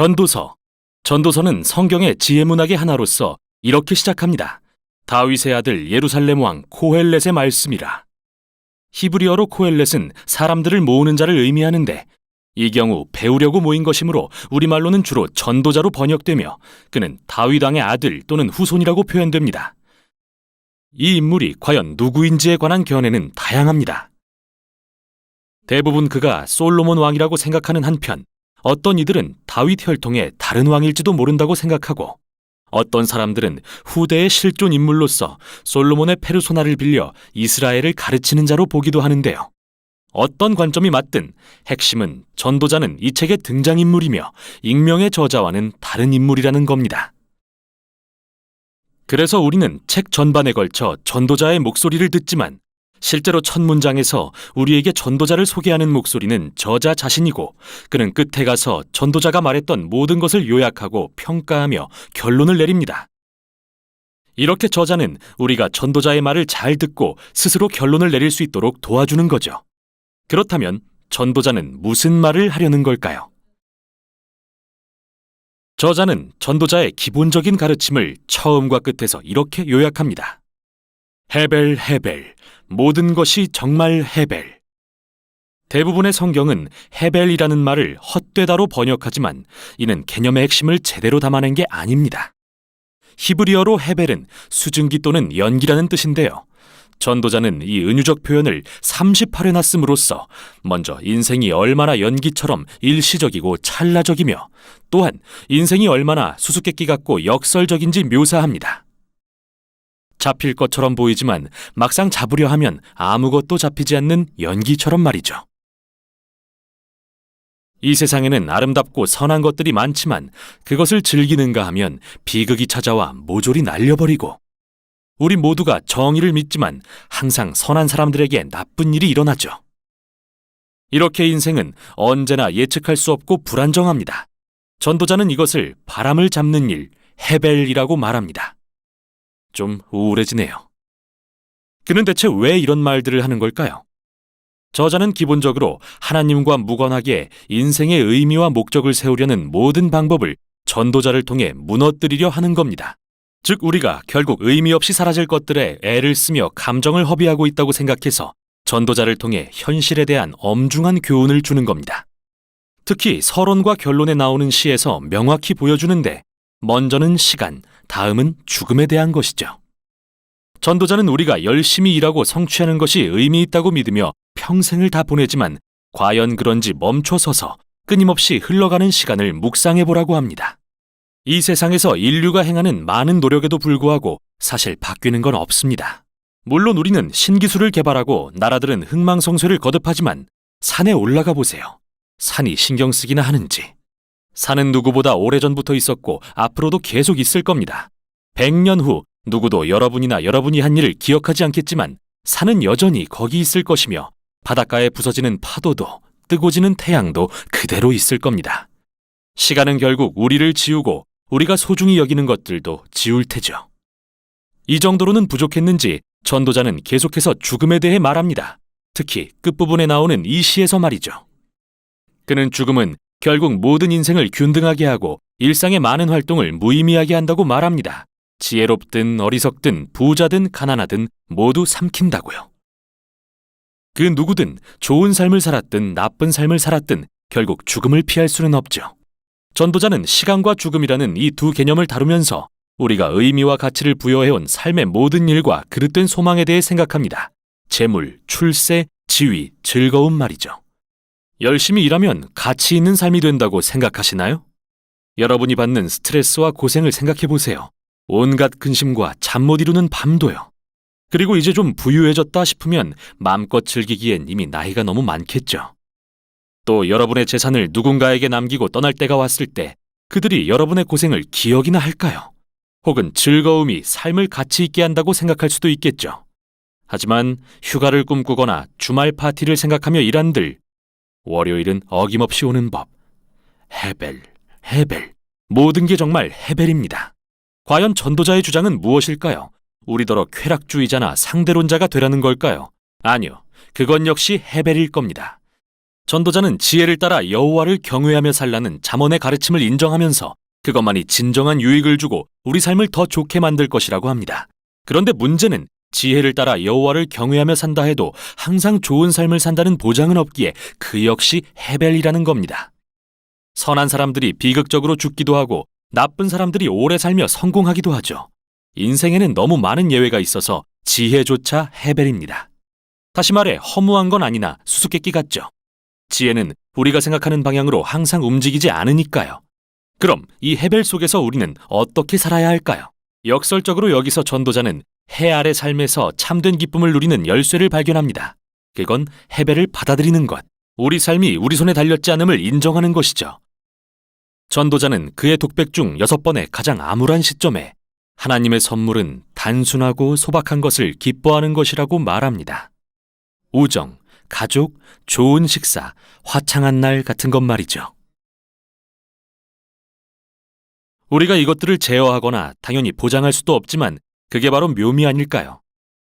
전도서. 전도서는 성경의 지혜문학의 하나로서 이렇게 시작합니다. 다윗의 아들 예루살렘 왕 코헬렛의 말씀이라. 히브리어로 코헬렛은 사람들을 모으는 자를 의미하는데 이 경우 배우려고 모인 것이므로 우리말로는 주로 전도자로 번역되며 그는 다윗 왕의 아들 또는 후손이라고 표현됩니다. 이 인물이 과연 누구인지에 관한 견해는 다양합니다. 대부분 그가 솔로몬 왕이라고 생각하는 한편 어떤 이들은 다윗 혈통의 다른 왕일지도 모른다고 생각하고 어떤 사람들은 후대의 실존 인물로서 솔로몬의 페르소나를 빌려 이스라엘을 가르치는 자로 보기도 하는데요. 어떤 관점이 맞든 핵심은 전도자는 이 책의 등장인물이며 익명의 저자와는 다른 인물이라는 겁니다. 그래서 우리는 책 전반에 걸쳐 전도자의 목소리를 듣지만 실제로 첫 문장에서 우리에게 전도자를 소개하는 목소리는 저자 자신이고 그는 끝에 가서 전도자가 말했던 모든 것을 요약하고 평가하며 결론을 내립니다. 이렇게 저자는 우리가 전도자의 말을 잘 듣고 스스로 결론을 내릴 수 있도록 도와주는 거죠. 그렇다면 전도자는 무슨 말을 하려는 걸까요? 저자는 전도자의 기본적인 가르침을 처음과 끝에서 이렇게 요약합니다. 헤벨 헤벨, 모든 것이 정말 헤벨. 대부분의 성경은 헤벨이라는 말을 헛되다로 번역하지만 이는 개념의 핵심을 제대로 담아낸 게 아닙니다. 히브리어로 헤벨은 수증기 또는 연기라는 뜻인데요. 전도자는 이 은유적 표현을 38회나 씀으로써 먼저 인생이 얼마나 연기처럼 일시적이고 찰나적이며 또한 인생이 얼마나 수수께끼 같고 역설적인지 묘사합니다. 잡힐 것처럼 보이지만 막상 잡으려 하면 아무것도 잡히지 않는 연기처럼 말이죠. 이 세상에는 아름답고 선한 것들이 많지만 그것을 즐기는가 하면 비극이 찾아와 모조리 날려버리고 우리 모두가 정의를 믿지만 항상 선한 사람들에게 나쁜 일이 일어나죠. 이렇게 인생은 언제나 예측할 수 없고 불안정합니다. 전도자는 이것을 바람을 잡는 일, 헤벨이라고 말합니다. 좀 우울해지네요. 그는 대체 왜 이런 말들을 하는 걸까요? 저자는 기본적으로 하나님과 무관하게 인생의 의미와 목적을 세우려는 모든 방법을 전도자를 통해 무너뜨리려 하는 겁니다. 즉 우리가 결국 의미 없이 사라질 것들에 애를 쓰며 감정을 허비하고 있다고 생각해서 전도자를 통해 현실에 대한 엄중한 교훈을 주는 겁니다. 특히 서론과 결론에 나오는 시에서 명확히 보여주는데 먼저는 시간, 다음은 죽음에 대한 것이죠. 전도자는 우리가 열심히 일하고 성취하는 것이 의미 있다고 믿으며 평생을 다 보내지만 과연 그런지 멈춰서서 끊임없이 흘러가는 시간을 묵상해보라고 합니다. 이 세상에서 인류가 행하는 많은 노력에도 불구하고 사실 바뀌는 건 없습니다. 물론 우리는 신기술을 개발하고 나라들은 흥망성쇠를 거듭하지만 산에 올라가 보세요. 산이 신경 쓰기나 하는지. 산은 누구보다 오래전부터 있었고 앞으로도 계속 있을 겁니다. 100년 후 누구도 여러분이나 여러분이 한 일을 기억하지 않겠지만 산은 여전히 거기 있을 것이며 바닷가에 부서지는 파도도 뜨고 지는 태양도 그대로 있을 겁니다. 시간은 결국 우리를 지우고 우리가 소중히 여기는 것들도 지울 테죠. 이 정도로는 부족했는지 전도자는 계속해서 죽음에 대해 말합니다. 특히 끝부분에 나오는 이 시에서 말이죠. 그는 죽음은 결국 모든 인생을 균등하게 하고 일상의 많은 활동을 무의미하게 한다고 말합니다. 지혜롭든 어리석든 부자든 가난하든 모두 삼킨다고요. 그 누구든 좋은 삶을 살았든 나쁜 삶을 살았든 결국 죽음을 피할 수는 없죠. 전도자는 시간과 죽음이라는 이 두 개념을 다루면서 우리가 의미와 가치를 부여해온 삶의 모든 일과 그릇된 소망에 대해 생각합니다. 재물, 출세, 지위, 즐거움 말이죠. 열심히 일하면 가치 있는 삶이 된다고 생각하시나요? 여러분이 받는 스트레스와 고생을 생각해 보세요. 온갖 근심과 잠 못 이루는 밤도요. 그리고 이제 좀 부유해졌다 싶으면 마음껏 즐기기엔 이미 나이가 너무 많겠죠. 또 여러분의 재산을 누군가에게 남기고 떠날 때가 왔을 때 그들이 여러분의 고생을 기억이나 할까요? 혹은 즐거움이 삶을 가치 있게 한다고 생각할 수도 있겠죠. 하지만 휴가를 꿈꾸거나 주말 파티를 생각하며 일한들 월요일은 어김없이 오는 법. 헤벨, 헤벨. 모든 게 정말 헤벨입니다. 과연 전도자의 주장은 무엇일까요? 우리더러 쾌락주의자나 상대론자가 되라는 걸까요? 아니요. 그건 역시 헤벨일 겁니다. 전도자는 지혜를 따라 여호와를 경외하며 살라는 잠언의 가르침을 인정하면서 그것만이 진정한 유익을 주고 우리 삶을 더 좋게 만들 것이라고 합니다. 그런데 문제는 지혜를 따라 여호와를 경외하며 산다 해도 항상 좋은 삶을 산다는 보장은 없기에 그 역시 헤벨이라는 겁니다. 선한 사람들이 비극적으로 죽기도 하고 나쁜 사람들이 오래 살며 성공하기도 하죠. 인생에는 너무 많은 예외가 있어서 지혜조차 헤벨입니다. 다시 말해 허무한 건 아니나 수수께끼 같죠. 지혜는 우리가 생각하는 방향으로 항상 움직이지 않으니까요. 그럼 이 헤벨 속에서 우리는 어떻게 살아야 할까요? 역설적으로 여기서 전도자는 해 아래 삶에서 참된 기쁨을 누리는 열쇠를 발견합니다. 그건 헤벨을 받아들이는 것, 우리 삶이 우리 손에 달렸지 않음을 인정하는 것이죠. 전도자는 그의 독백 중 6번의 가장 암울한 시점에 하나님의 선물은 단순하고 소박한 것을 기뻐하는 것이라고 말합니다. 우정, 가족, 좋은 식사, 화창한 날 같은 것 말이죠. 우리가 이것들을 제어하거나 당연히 보장할 수도 없지만 그게 바로 묘미 아닐까요?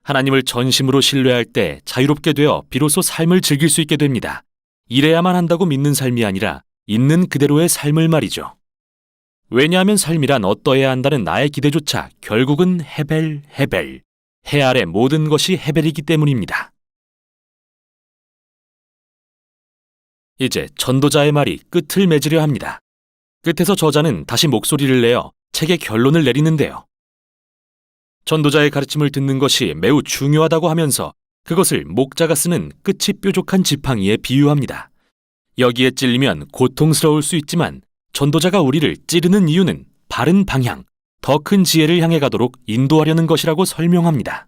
하나님을 전심으로 신뢰할 때 자유롭게 되어 비로소 삶을 즐길 수 있게 됩니다. 이래야만 한다고 믿는 삶이 아니라 있는 그대로의 삶을 말이죠. 왜냐하면 삶이란 어떠해야 한다는 나의 기대조차 결국은 헤벨. 해 아래 모든 것이 헤벨이기 때문입니다. 이제 전도자의 말이 끝을 맺으려 합니다. 끝에서 저자는 다시 목소리를 내어 책의 결론을 내리는데요. 전도자의 가르침을 듣는 것이 매우 중요하다고 하면서 그것을 목자가 쓰는 끝이 뾰족한 지팡이에 비유합니다. 여기에 찔리면 고통스러울 수 있지만 전도자가 우리를 찌르는 이유는 바른 방향, 더 큰 지혜를 향해 가도록 인도하려는 것이라고 설명합니다.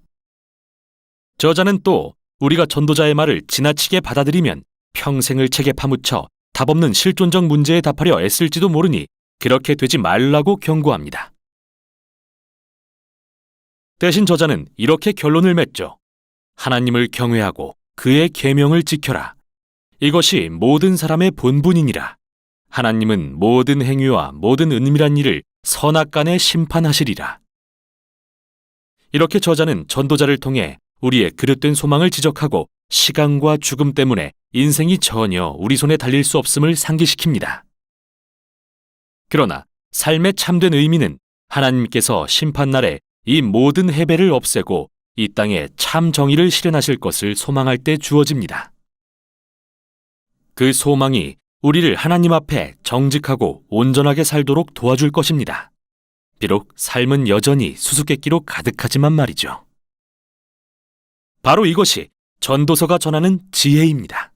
저자는 또 우리가 전도자의 말을 지나치게 받아들이면 평생을 책에 파묻혀 답없는 실존적 문제에 답하려 애쓸지도 모르니 그렇게 되지 말라고 경고합니다. 대신 저자는 이렇게 결론을 맺죠. 하나님을 경외하고 그의 계명을 지켜라. 이것이 모든 사람의 본분이니라. 하나님은 모든 행위와 모든 은밀한 일을 선악간에 심판하시리라. 이렇게 저자는 전도자를 통해 우리의 그릇된 소망을 지적하고 시간과 죽음 때문에 인생이 전혀 우리 손에 달릴 수 없음을 상기시킵니다. 그러나 삶의 참된 의미는 하나님께서 심판날에 이 모든 해배를 없애고 이 땅에 참 정의를 실현하실 것을 소망할 때 주어집니다. 그 소망이 우리를 하나님 앞에 정직하고 온전하게 살도록 도와줄 것입니다. 비록 삶은 여전히 수수께끼로 가득하지만 말이죠. 바로 이것이 전도서가 전하는 지혜입니다.